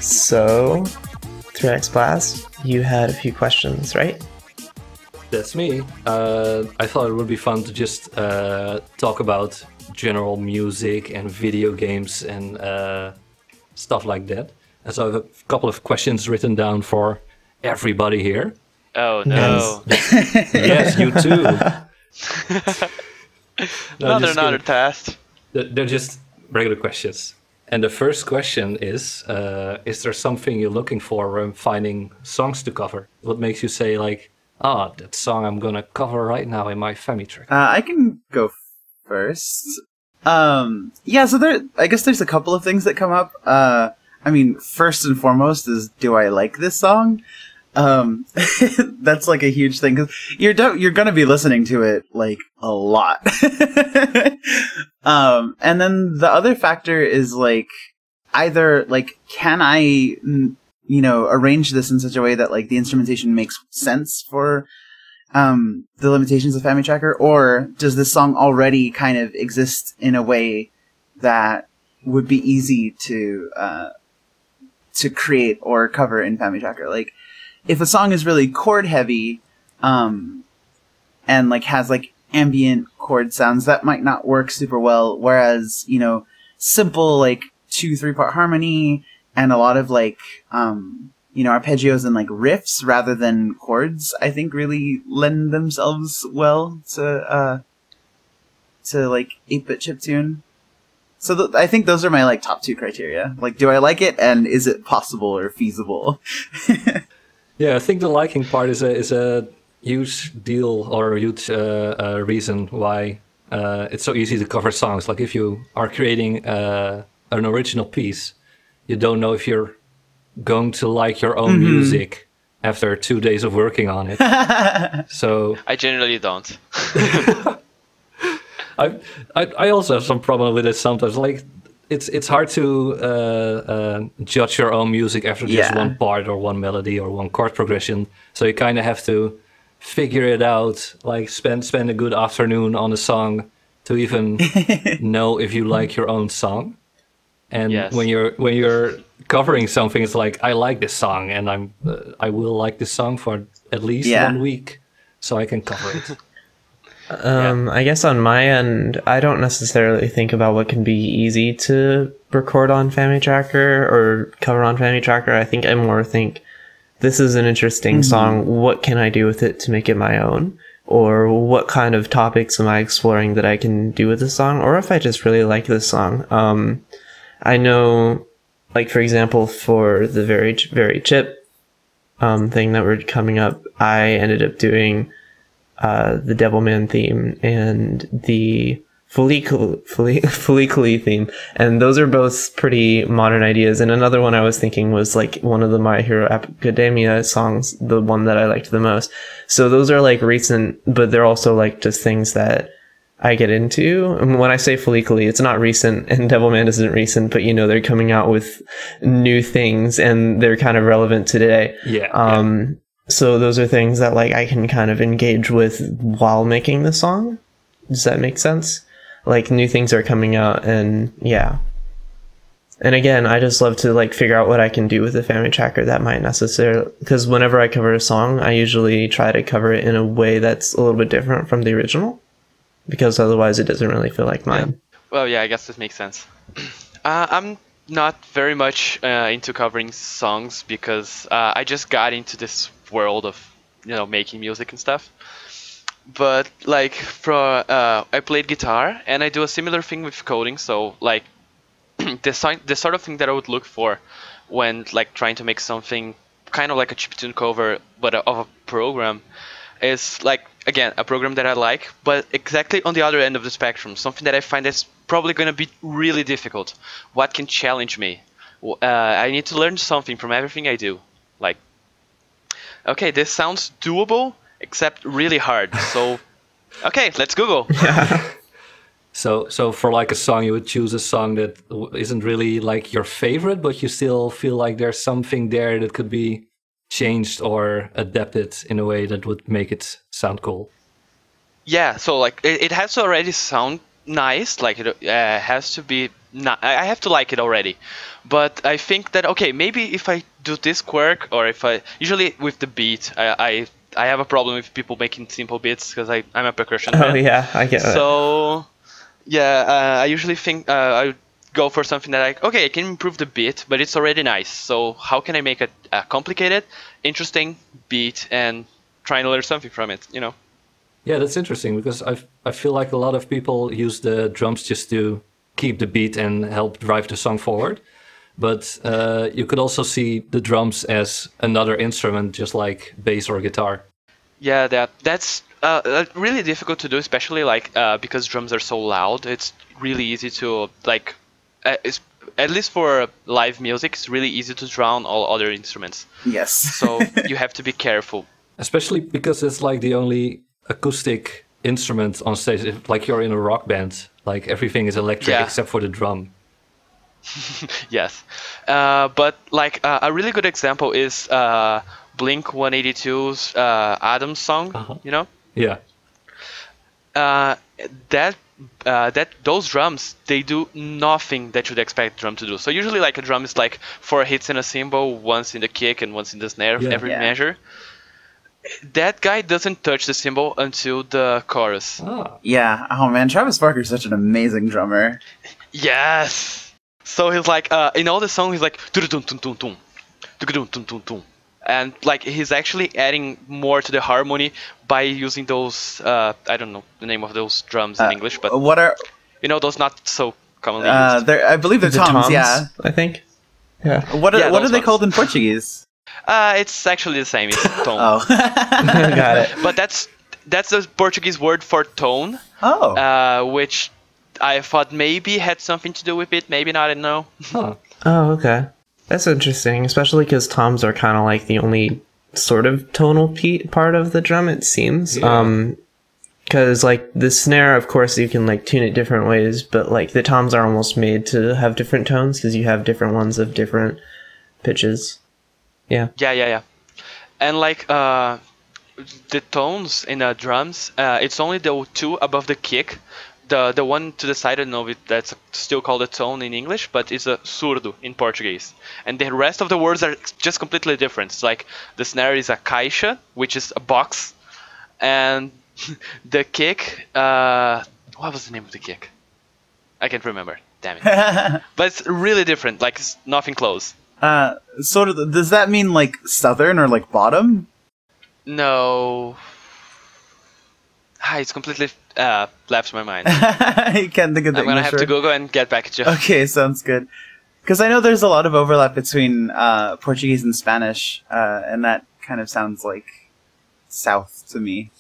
So, 3x Blast, you had a few questions, right? That's me. I thought it would be fun to just talk about general music and video games and stuff like that. And so I have a couple of questions written down for everybody here. Oh no. Yes, you too. Another test. They're just regular questions. And the first question is there something you're looking for when finding songs to cover? What makes you say like, that song I'm gonna cover right now in my family track? I can go first. Yeah, so I guess there's a couple of things that come up. I mean, first and foremost is, do I like this song? That's like a huge thing, because you're gonna be listening to it like a lot. And then the other factor is like, either like, can I, arrange this in such a way that like the instrumentation makes sense for the limitations of Family Tracker, or does this song already kind of exist in a way that would be easy to create or cover in Family Tracker? Like, if a song is really chord heavy, and like has like ambient chord sounds, that might not work super well. Whereas, simple like 2-3 part harmony and a lot of like, arpeggios and like riffs rather than chords, I think really lend themselves well to like 8-bit chiptune. So I think those are my like top 2 criteria. Like, do I like it, and is it possible or feasible? Yeah, I think the liking part is a huge deal, or a huge reason why it's so easy to cover songs. Like if you are creating an original piece, you don't know if you're going to like your own music after 2 days of working on it. So I generally don't. I also have some problem with it sometimes. Like it's hard to judge your own music after just one part or one melody or one chord progression. So you kind of have to figure it out. Like spend a good afternoon on a song to even know if you like your own song. And when you're covering something, it's like, I like this song, and I will like this song for at least 1 week, so I can cover it. I guess on my end, I don't necessarily think about what can be easy to record on Family Tracker or cover on Family Tracker. I think I more think, this is an interesting song, what can I do with it to make it my own? Or what kind of topics am I exploring that I can do with this song? Or if I just really like this song. I know, like for example, for the very chip thing that we're coming up, I ended up doing the Devilman theme and the Folliculi theme, and those are both pretty modern ideas. And another one I was thinking was like one of the My Hero Academia songs, the one that I liked the most. So those are like recent, but they're also like just things that I get into. And when I say Folliculi, it's not recent, and Devilman isn't recent, but they're coming out with new things and they're kind of relevant today. So those are things that like I can kind of engage with while making the song. Does that make sense? Like new things are coming out, and and again, I just love to like figure out what I can do with the Family Tracker that might necessarily, because whenever I cover a song, I usually try to cover it in a way that's a little bit different from the original, because otherwise it doesn't really feel like mine. Well, yeah, I guess this makes sense. I'm not very much into covering songs because I just got into this world of making music and stuff. But like I played guitar and I do a similar thing with coding. So like the sort of thing that I would look for when like trying to make something kind of like a chiptune cover but of a program is like, again, a program that I like, but exactly on the other end of the spectrum, something that I find that's probably going to be really difficult. What can challenge me? I need to learn something from everything I do. Like, okay, this sounds doable, except really hard. So, okay, let's Google. So for like a song, you would choose a song that isn't really like your favorite, but you still feel like there's something there that could be changed or adapted in a way that would make it sound cool. Yeah, so like it has to already sound nice, like it has to be I have to like it already. But I think that, okay, maybe if I do this quirk, or if I usually with the beat, I have a problem with people making simple beats because I'm a percussion fan. Oh yeah, I get it. So yeah, I usually think I would go for something that I can improve the beat, but it's already nice. So how can I make a complicated, interesting beat and try and learn something from it, Yeah, that's interesting because I feel like a lot of people use the drums just to keep the beat and help drive the song forward. But you could also see the drums as another instrument, just like bass or guitar. Yeah, that's really difficult to do, especially like because drums are so loud. It's really easy to like, at least for live music, it's really easy to drown all other instruments. Yes. So you have to be careful. Especially because it's like the only acoustic instrument on stage. If, like you're in a rock band, like everything is electric except for the drum. Yes, but like a really good example is Blink 182's Adam's song. Yeah. Those drums, they do nothing that you'd expect a drum to do. So usually like a drum is like 4 hits in a cymbal, once in the kick and once in the snare, every measure. That guy doesn't touch the cymbal until the chorus. Yeah. Oh man, Travis Barker's such an amazing drummer. Yes. So he's like, in all the songs, he's like, and like he's actually adding more to the harmony by using those, I don't know the name of those drums in English, but what are those not so commonly used. I believe they're toms. Yeah, I think. Yeah. What are they called in Portuguese? It's actually the same. It's tone. Oh, Got it. But that's the Portuguese word for tone. Oh. Which I thought maybe had something to do with it. Maybe not. I don't know. Huh. Oh, okay. That's interesting, especially because toms are kind of like the only sort of tonal part of the drum, it seems. Yeah. Because like the snare, of course, you can like tune it different ways, but like the toms are almost made to have different tones because you have different ones of different pitches. Yeah. Yeah. And like the tones in the drums, it's only the 2 above the kick. The one to the side, I don't know if that's still called a tone in English, but it's a surdo in Portuguese. And the rest of the words are just completely different. It's like the snare is a caixa, which is a box, and the kick, what was the name of the kick? I can't remember, damn it. But it's really different, like it's nothing close. Sort of. Does that mean like southern or like bottom? No. It's completely left my mind. I can't think of the I'm gonna English have to word. Google and get back to you. Okay, sounds good. Because I know there's a lot of overlap between Portuguese and Spanish, and that kind of sounds like south to me.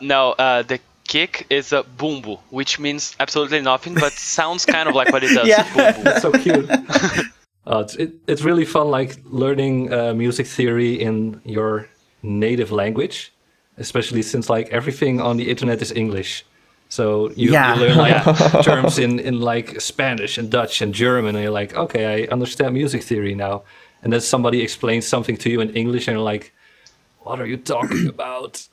No, the kick is a bumbo, which means absolutely nothing, but sounds kind of like what it does. Yeah. Bumbo. That's so cute. It's really fun, like learning music theory in your native language, especially since like everything on the internet is English. So you learn like terms in like Spanish and Dutch and German, and you're like, okay, I understand music theory now. And then somebody explains something to you in English, and you're like, what are you talking about?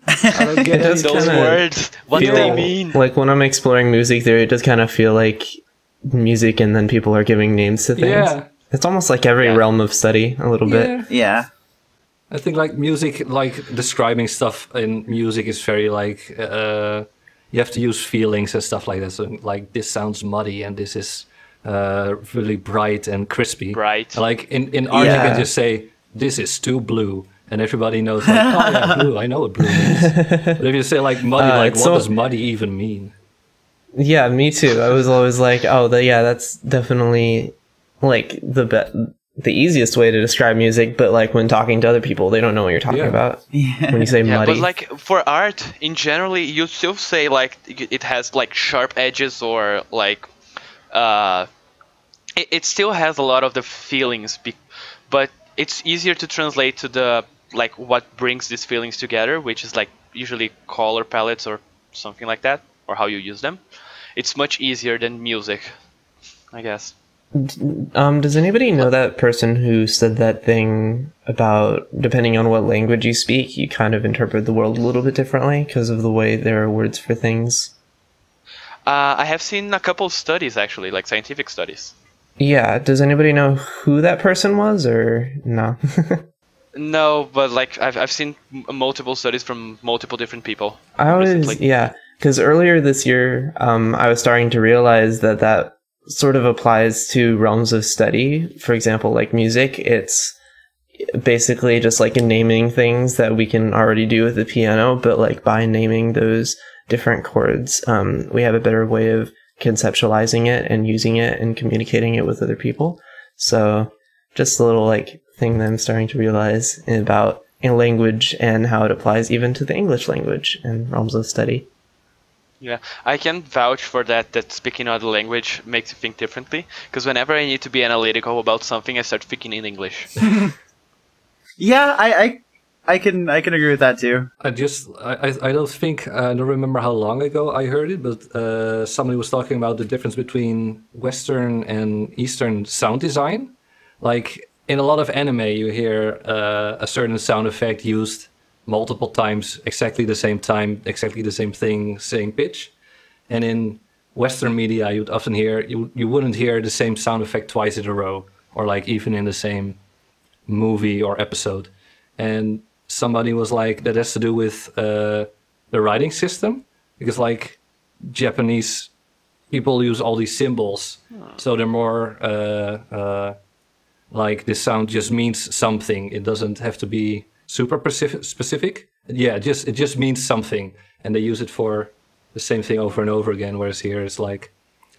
I don't get does Those kinda words, what do they mean? Like when I'm exploring music theory, it does kind of feel like music and then people are giving names to things. Yeah. It's almost like every realm of study a little bit. Yeah. I think like music, like describing stuff in music is very like, you have to use feelings and stuff like that. So like this sounds muddy and this is really bright and crispy. Bright. Like in art, you can just say this is too blue, and everybody knows like, oh yeah, blue. I know what blue means. But if you say like muddy, like what does muddy even mean? Yeah, me too. I was always like, oh, that's definitely like the easiest way to describe music. But like when talking to other people, they don't know what you're talking about when you say muddy. But like for art in generally, you still say like it has like sharp edges or like it still has a lot of the feelings, but it's easier to translate to the like what brings these feelings together, which is like usually color palettes or something like that, or how you use them. It's much easier than music, I guess. Does anybody know that person who said that thing about depending on what language you speak, you kind of interpret the world a little bit differently because of the way there are words for things? I have seen a couple of studies actually, like scientific studies. Yeah, does anybody know who that person was, or no? No, but like I've seen multiple studies from multiple different people. Because earlier this year, I was starting to realize that sort of applies to realms of study. For example, like music, it's basically just like naming things that we can already do with the piano, but like by naming those different chords, we have a better way of conceptualizing it and using it and communicating it with other people. So just a little like thing that I'm starting to realize about in language and how it applies even to the English language and realms of study. Yeah, I can vouch for that speaking another language makes you think differently. Because whenever I need to be analytical about something, I start speaking in English. Yeah, I can agree with that too. I don't think, I don't remember how long ago I heard it, but somebody was talking about the difference between Western and Eastern sound design. Like in a lot of anime, you hear a certain sound effect used multiple times, exactly the same time, exactly the same thing, same pitch. And in Western media, you'd often hear, you wouldn't hear the same sound effect twice in a row, or like even in the same movie or episode. And somebody was like, that has to do with the writing system, because like Japanese people use all these symbols, so they're more like this sound just means something. It doesn't have to be super specific. Yeah, it just means something, and they use it for the same thing over and over again. Whereas here it's like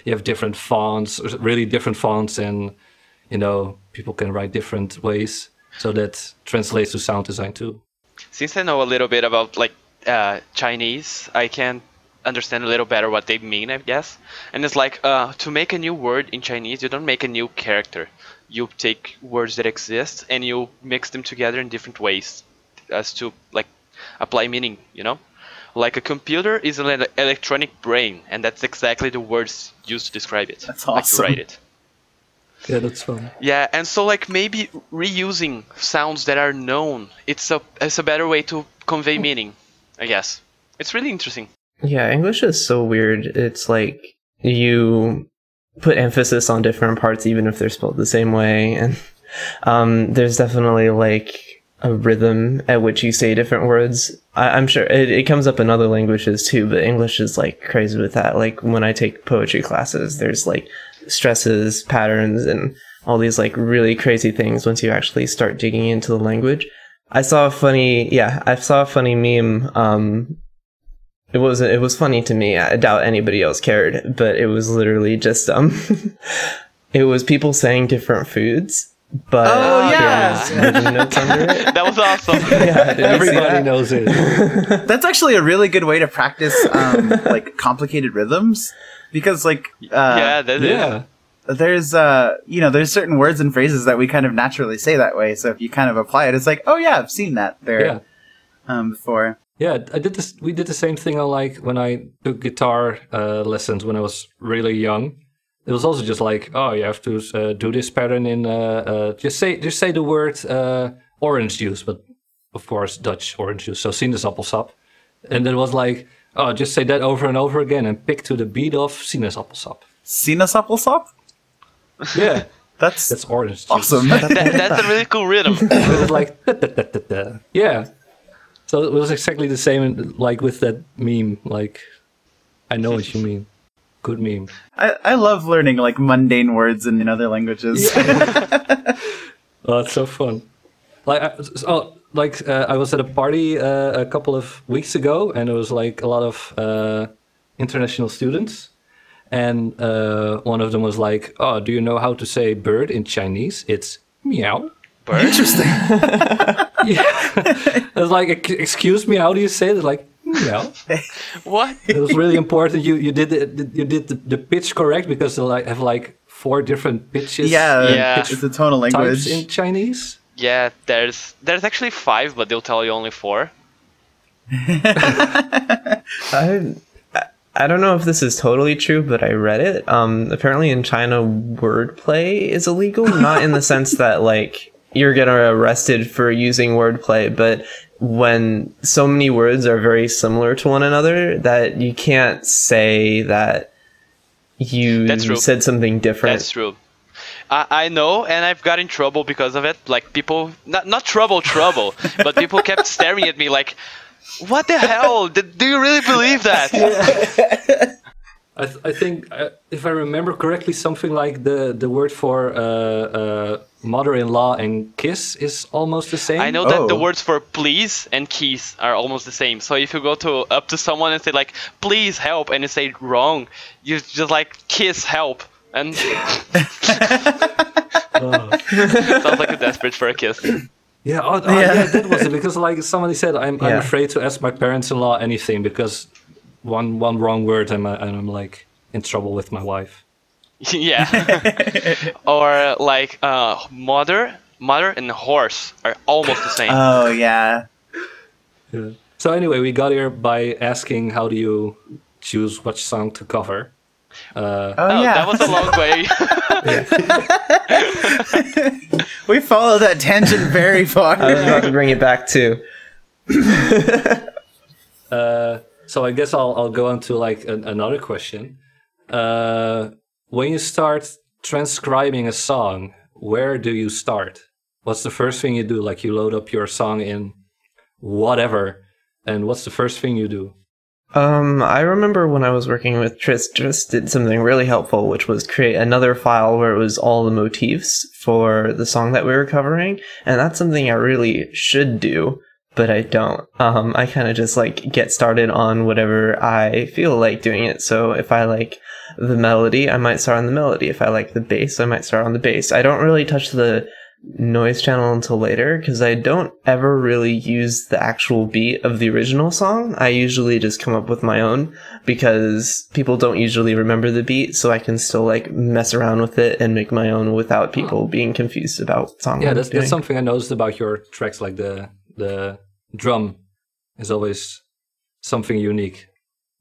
you have different fonts, really different fonts, and you know people can write different ways. So that translates to sound design too. Since I know a little bit about like Chinese, I can understand a little better what they mean, I guess. And it's like to make a new word in Chinese, you don't make a new character. You take words that exist and you mix them together in different ways as to like apply meaning, you know? Like a computer is an electronic brain, and that's exactly the words used to describe it. That's awesome. Like to write it. Yeah, that's fun. Yeah, and so like maybe reusing sounds that are known, it's a better way to convey meaning, I guess. It's really interesting. Yeah, English is so weird. It's like you put emphasis on different parts even if they're spelled the same way, and there's definitely like a rhythm at which you say different words. I'm sure it comes up in other languages too, but English is like crazy with that. Like when I take poetry classes, there's like stresses, patterns, and all these like really crazy things once you actually start digging into the language. I saw a funny meme. It was funny to me. I doubt anybody else cared, but it was literally just it was people saying different foods, but notes under it. That was awesome. Yeah, Everybody knows it. That's actually a really good way to practice like complicated rhythms, because like there's there's certain words and phrases that we kind of naturally say that way. So if you kind of apply it, it's like, oh yeah, I've seen that there before. Yeah, we did the same thing on like when I took guitar lessons when I was really young. It was also just like, oh, you have to do this pattern in just say the word orange juice, but of course Dutch orange juice, so sinaasappelsap. And it was like, oh, just say that over and over again and pick to the beat of sinaasappelsap. Sinaasappelsap? Yeah. That's orange juice. awesome. That's a really cool rhythm. It was like, yeah. So it was exactly the same like with that meme, like I know what you mean. Good meme. I love learning like mundane words in other languages. Oh, it's so fun. I was at a party a couple of weeks ago, and there was like a lot of international students, and one of them was like, "Oh, do you know how to say bird in Chinese? It's meow." Bird? Interesting. Yeah, I was like, "Excuse me, how do you say it?" Like meow. What? It was really important. You did the pitch correct, because they have like 4 different pitches. Yeah. Pitch It's a tonal types language. in Chinese. Yeah, there's actually 5, but they'll tell you only 4. I don't know if this is totally true, but I read it. Apparently in China, wordplay is illegal. Not in the sense that like you're gonna arrested for using wordplay, but when so many words are very similar to one another that you can't say that you said something different. That's true. I know, and I've got in trouble because of it. Like people, not trouble, but people kept staring at me like, "What the hell? Do you really believe that?" I think, if I remember correctly, something like the word for mother-in-law and kiss is almost the same. I know that the words for please and kiss are almost the same. So if you go up to someone and say like, "Please help," and you say it wrong, you just like kiss help. And sounds like a desperate for a kiss. Yeah, that was it. Because like somebody said, I'm afraid to ask my parents-in-law anything because one wrong word and I'm like in trouble with my wife. Yeah. Or like mother and horse are almost the same. Oh yeah. So anyway, we got here by asking how do you choose which song to cover. That was a long way. We followed that tangent very far. I was about to bring it back too. So I guess I'll go on to like another question. When you start transcribing a song, where do you start? What's the first thing you do? Like you load up your song in whatever, and what's the first thing you do? I remember when I was working with Tris did something really helpful, which was create another file where it was all the motifs for the song that we were covering, and that's something I really should do, but I don't. I kind of just like get started on whatever I feel like doing it. So if I like the melody, I might start on the melody. If I like the bass, I might start on the bass. I don't really touch the noise channel until later because I don't ever really use the actual beat of the original song. I usually just come up with my own because people don't usually remember the beat, so I can still like mess around with it and make my own without people being confused about what song. Yeah, that's something I noticed about your tracks. Like the drum is always something unique,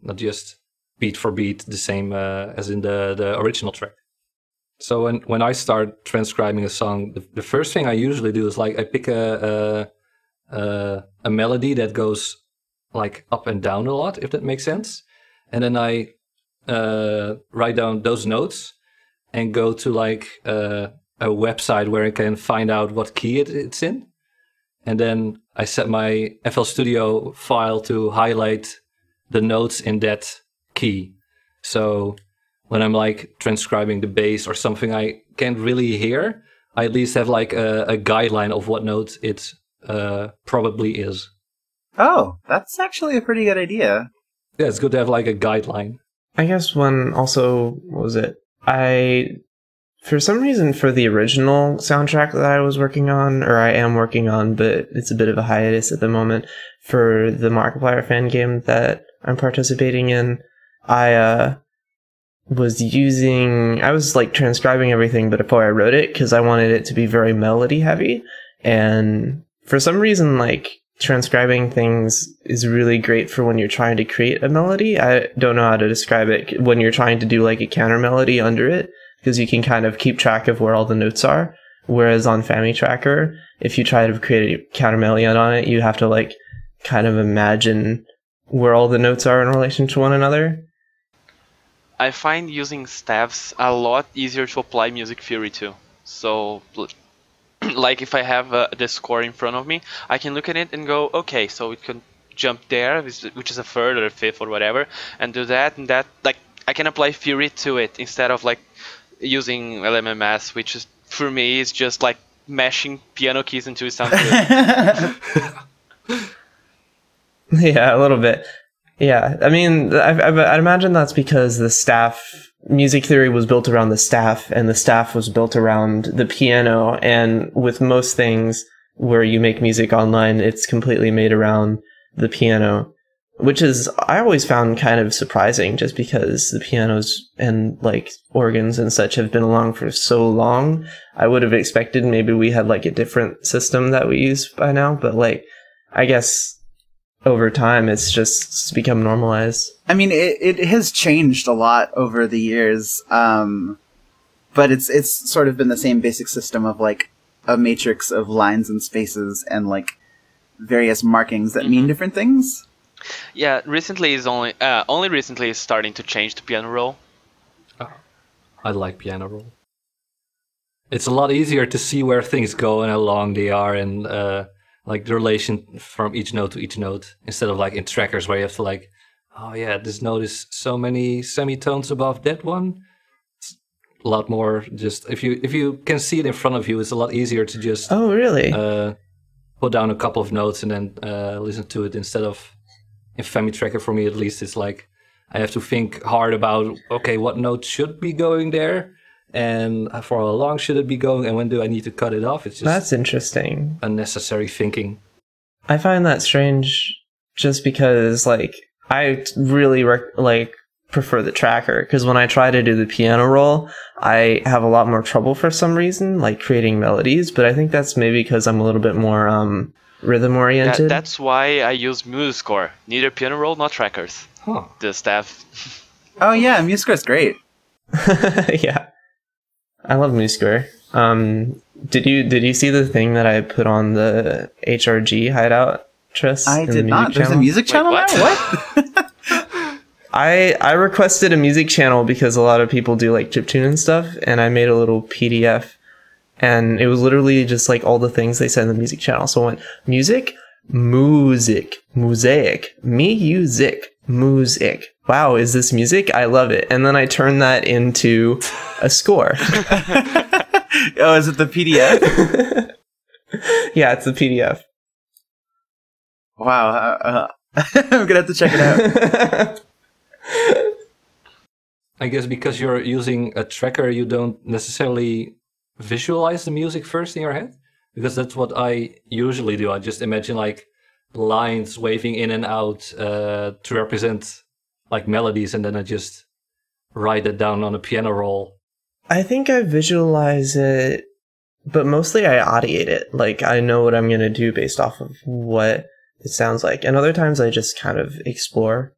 not just beat for beat the same as in the original track. So when I start transcribing a song, the first thing I usually do is like I pick a melody that goes like up and down a lot, if that makes sense, and then I write down those notes and go to like a website where I can find out what key it's in, and then I set my FL Studio file to highlight the notes in that key. So when I'm like transcribing the bass or something I can't really hear, I at least have like a guideline of what note it probably is. Oh, that's actually a pretty good idea. Yeah, it's good to have like a guideline. I guess one also, what was it? For some reason, for the original soundtrack that I was working on, or I am working on, but it's a bit of a hiatus at the moment, for the Markiplier fan game that I'm participating in, I was like transcribing everything but before I wrote it because I wanted it to be very melody heavy, and for some reason like transcribing things is really great for when you're trying to create a melody. I don't know how to describe it when you're trying to do like a counter melody under it, because you can kind of keep track of where all the notes are, whereas on Fami Tracker if you try to create a counter melody on it, you have to like kind of imagine where all the notes are in relation to one another. I find using staffs a lot easier to apply music theory to. So, like if I have the score in front of me, I can look at it and go, okay, so it jump there, which is a third or a fifth or whatever, and do that, and that, like, I can apply theory to it instead of like using LMMS, which is, for me, is just like mashing piano keys until it sounds good. Yeah, a little bit. Yeah, I mean, I'd imagine that's because the staff, music theory was built around the staff, and the staff was built around the piano, and with most things where you make music online, it's completely made around the piano, which is, I always found kind of surprising, just because the pianos and like organs and such have been along for so long. I would have expected maybe we had like a different system that we use by now, but like, I guess over time it's just become normalized. I mean, it has changed a lot over the years, but it's sort of been the same basic system of like a matrix of lines and spaces and like various markings that mean different things. Yeah, recently is only recently is starting to change the piano roll. I like piano roll. It's a lot easier to see where things go and how long they are, and like the relation from each note to each note, instead of like in trackers where you have to like, oh yeah, this note is so many semitones above that one. It's a lot more just, if you can see it in front of you, it's a lot easier to just put down a couple of notes and then listen to it, instead of in FamiTracker, for me at least, it's like I have to think hard about, okay, what note should be going there, and for how long should it be going, and when do I need to cut it off? It's just, that's interesting. Unnecessary thinking. I find that strange, just because like I really prefer the tracker, because when I try to do the piano roll, I have a lot more trouble for some reason, like creating melodies. But I think that's maybe because I'm a little bit more rhythm oriented. That's why I use MuseScore. Neither piano roll nor trackers. Huh. The staff. Oh yeah, MuseScore's great. Yeah, I love MuseScore. Did you see the thing that I put on the HRG hideout, Tris? I did not. There's a music channel now? What? I requested a music channel because a lot of people do like chiptune and stuff, and I made a little PDF, and it was literally just like all the things they said in the music channel. So I went music, mosaic, music. Wow, is this music? I love it. And then I turned that into a score. Oh, is it the PDF? Yeah, it's the PDF. Wow, I'm gonna have to check it out. I guess because you're using a tracker, you don't necessarily visualize the music first in your head, because that's what I usually do. I just imagine like lines waving in and out to represent like melodies, and then I just write it down on a piano roll. I think I visualize it, but mostly I audiate it. Like, I know what I'm going to do based off of what it sounds like. And other times I just kind of explore.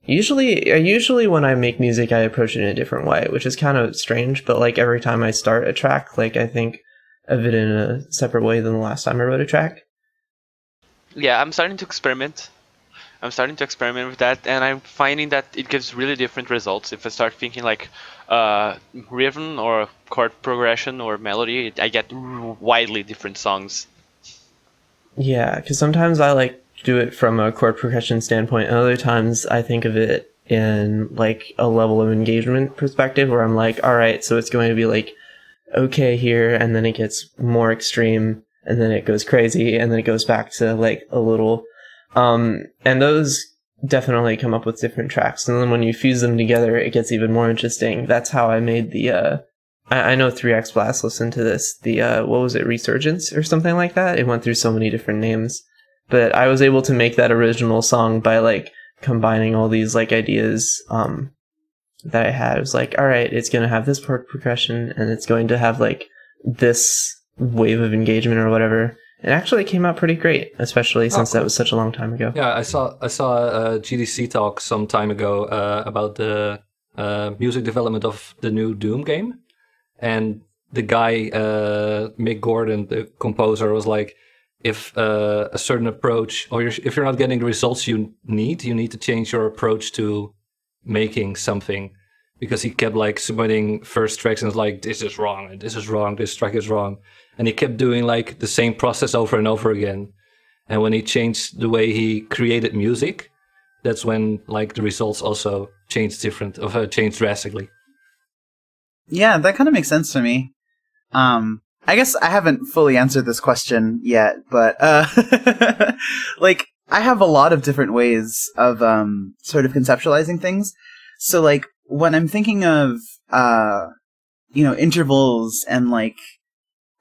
Usually when I make music, I approach it in a different way, which is kind of strange. But like every time I start a track, like I think of it in a separate way than the last time I wrote a track. Yeah, I'm starting to experiment. With that, and I'm finding that it gives really different results. If I start thinking like rhythm or chord progression or melody, I get widely different songs. Yeah, because sometimes I like do it from a chord progression standpoint, and other times I think of it in like a level of engagement perspective, where I'm like, all right, so it's going to be like okay here, and then it gets more extreme, and then it goes crazy, and then it goes back to like a little. And those definitely come up with different tracks. And then when you fuse them together, it gets even more interesting. That's how I made the, I know 3X Blast listened to this, the, what was it, Resurgence or something like that? It went through so many different names. But I was able to make that original song by like combining all these like ideas, that I had. It was like, all right, it's going to have this chord progression, and it's going to have like this wave of engagement or whatever. It actually came out pretty great, especially since that was such a long time ago. Yeah, I saw a GDC talk some time ago about the music development of the new Doom game, and the guy Mick Gordon, the composer, was like, if a certain approach, or if you're not getting the results you need to change your approach to making something, because he kept like submitting first tracks and was like, this is wrong, this track is wrong. And he kept doing like the same process over and over again. And when he changed the way he created music, that's when like the results also changed drastically. Yeah, that kind of makes sense to me. I guess I haven't fully answered this question yet, but like I have a lot of different ways of sort of conceptualizing things. So like when I'm thinking of intervals and like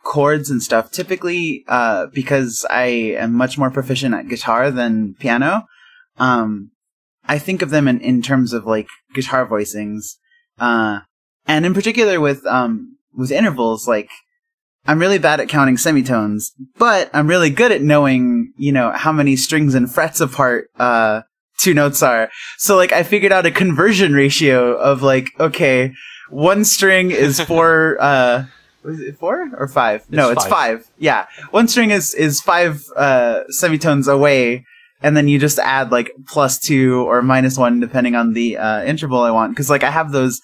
chords and stuff, typically because I am much more proficient at guitar than piano, I think of them in terms of like guitar voicings, and in particular with intervals. Like I'm really bad at counting semitones, but I'm really good at knowing how many strings and frets apart two notes are. So like I figured out a conversion ratio of like, okay, one string is four. Was it 4 or 5? No, it's 5. Yeah, one string is 5 semitones away. And then you just add like +2 or -1 depending on the interval I want, because like I have those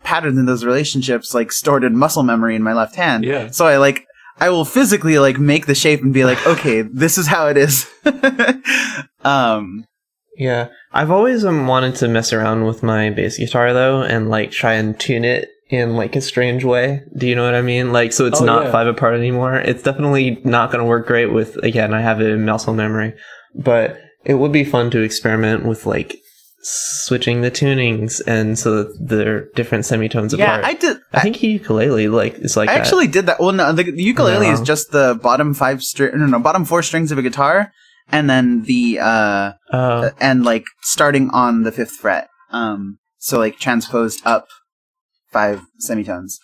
patterns and those relationships like stored in muscle memory in my left hand. Yeah. So I will physically like make the shape and be like, okay, this is how it is. Yeah, I've always wanted to mess around with my bass guitar though, and like try and tune it in like a strange way. Do you know what I mean? Like, so it's not 5 apart anymore. It's definitely not going to work great with, again, I have it in muscle memory. But it would be fun to experiment with like switching the tunings, and so that they're different semitones apart. Yeah, I did. I think ukulele is like I actually did that. Well, no, the ukulele is just the bottom 4 strings of a guitar, and then the and like starting on the 5th fret. So like transposed up 5 semitones.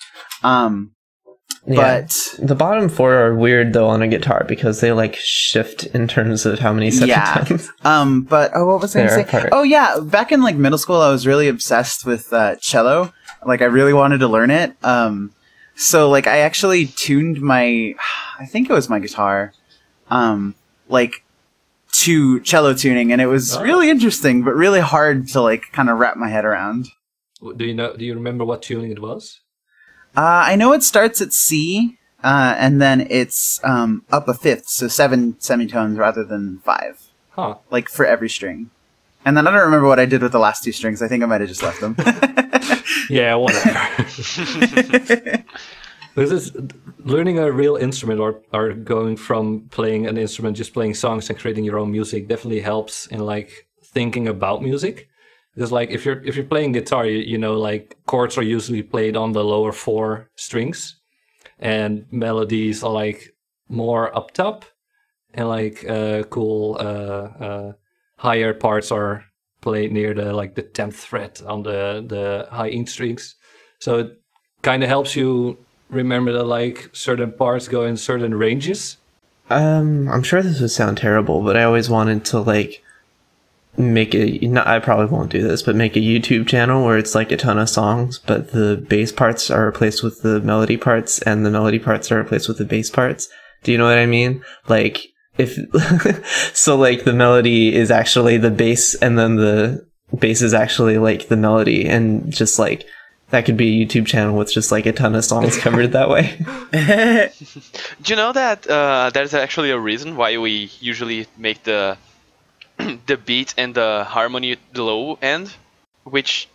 But the bottom 4 are weird though on a guitar because they like shift in terms of how many semitones. But what was I going to say? Oh yeah, back in like middle school, I was really obsessed with cello. Like I really wanted to learn it. So like I actually tuned I think it was my guitar, like to cello tuning, and it was really interesting, but really hard to like kind of wrap my head around. Do you remember what tuning it was? I know it starts at C, and then it's up a 5th, so 7 semitones rather than 5. Huh. Like for every string. And then I don't remember what I did with the last 2 strings. I think I might have just left them. Yeah, whatever. Because learning a real instrument or going from playing an instrument, just playing songs and creating your own music definitely helps in like thinking about music. Because like if you're playing guitar, you know like chords are usually played on the lower 4 strings, and melodies are like more up top, and like cool higher parts are played near the 10th fret on the high E strings. So it kind of helps you remember that like certain parts go in certain ranges. I'm sure this would sound terrible, but I always wanted to like make I probably won't do this, but make a YouTube channel where it's like a ton of songs, but the bass parts are replaced with the melody parts, and the melody parts are replaced with the bass parts. Do you know what I mean? Like if so like the melody is actually the bass, and then the bass is actually like the melody, and just like that could be a YouTube channel with just like a ton of songs covered that way. Do you know that there's actually a reason why we usually make the beat and the harmony the low end, which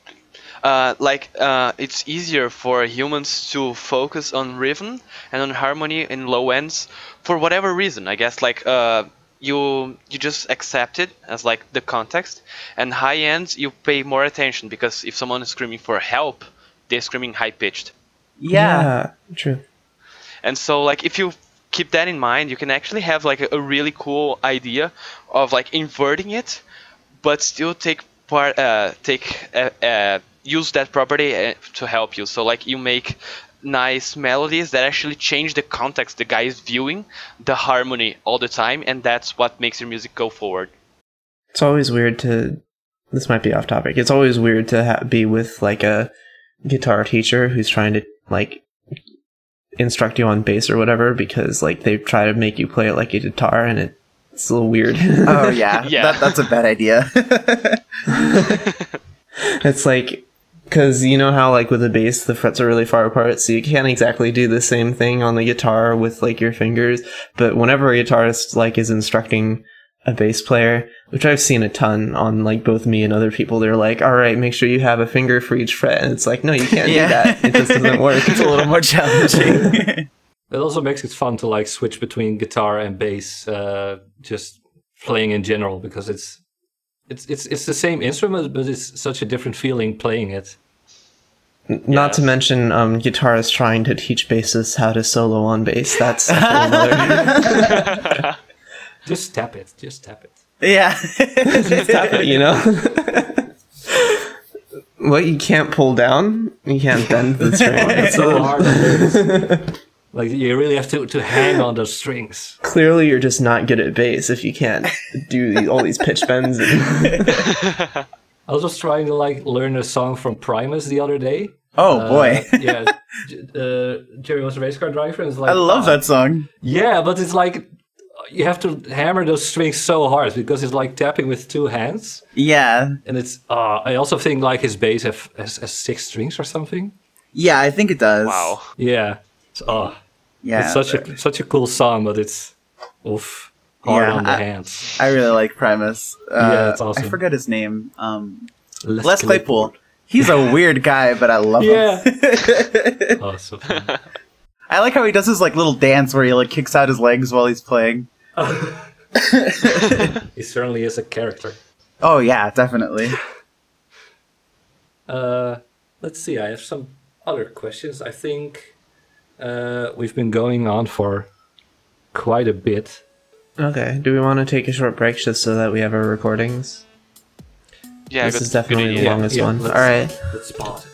it's easier for humans to focus on rhythm and on harmony in low ends for whatever reason. I guess like you just accept it as like the context, and high ends you pay more attention, because if someone is screaming for help, they're screaming high pitched. Yeah, true. And so like if you keep that in mind, you can actually have like a really cool idea of like inverting it, but still use that property to help you. So like you make nice melodies that actually change the context the guy is viewing, the harmony all the time, and that's what makes your music go forward. It's always weird to, this might be off topic, it's always weird to be with like a guitar teacher who's trying to like instruct you on bass or whatever, because like they try to make you play it like a guitar, and it's a little weird. Oh yeah, yeah. That's a bad idea. It's like Because you know how, like, with the bass, the frets are really far apart, so you can't exactly do the same thing on the guitar with, like, your fingers. But whenever a guitarist, like, is instructing a bass player, which I've seen a ton on, like, both me and other people, they're like, all right, make sure you have a finger for each fret. And it's like, no, you can't do that. It just doesn't work. It's a little more challenging. It also makes it fun to, like, switch between guitar and bass, just playing in general, because it's the same instrument, but it's such a different feeling playing it. Not to mention guitarists trying to teach bassists how to solo on bass. That's a whole other... Just tap it. Just tap it. Yeah. Just tap it, you know? What, you can't pull down? You can't bend the string. It's so hard. Like, you really have to hang on those strings. Clearly, you're just not good at bass if you can't do all these pitch bends. I was just trying to, like, learn a song from Primus the other day. Oh, boy. Yeah. Jerry Was a Race Car Driver. And it's like, I love that song. Yeah, but it's like, you have to hammer those strings so hard because it's like tapping with two hands. Yeah. And it's, I also think, like, his bass has 6 strings or something. Yeah, I think it does. Wow. Yeah. Yeah. It's such a cool song, but it's hard on the hands. I really like Primus. Yeah, it's awesome. I forgot his name. Les Claypool. He's a weird guy, but I love him. Oh, so fun. I like how he does his like little dance where he like kicks out his legs while he's playing. He certainly is a character. Oh yeah, definitely. Let's see. I have some other questions. I think we've been going on for quite a bit. Okay. Do we want to take a short break just so that we have our recordings? Yeah, this is definitely the longest one. All right. Let's pause it.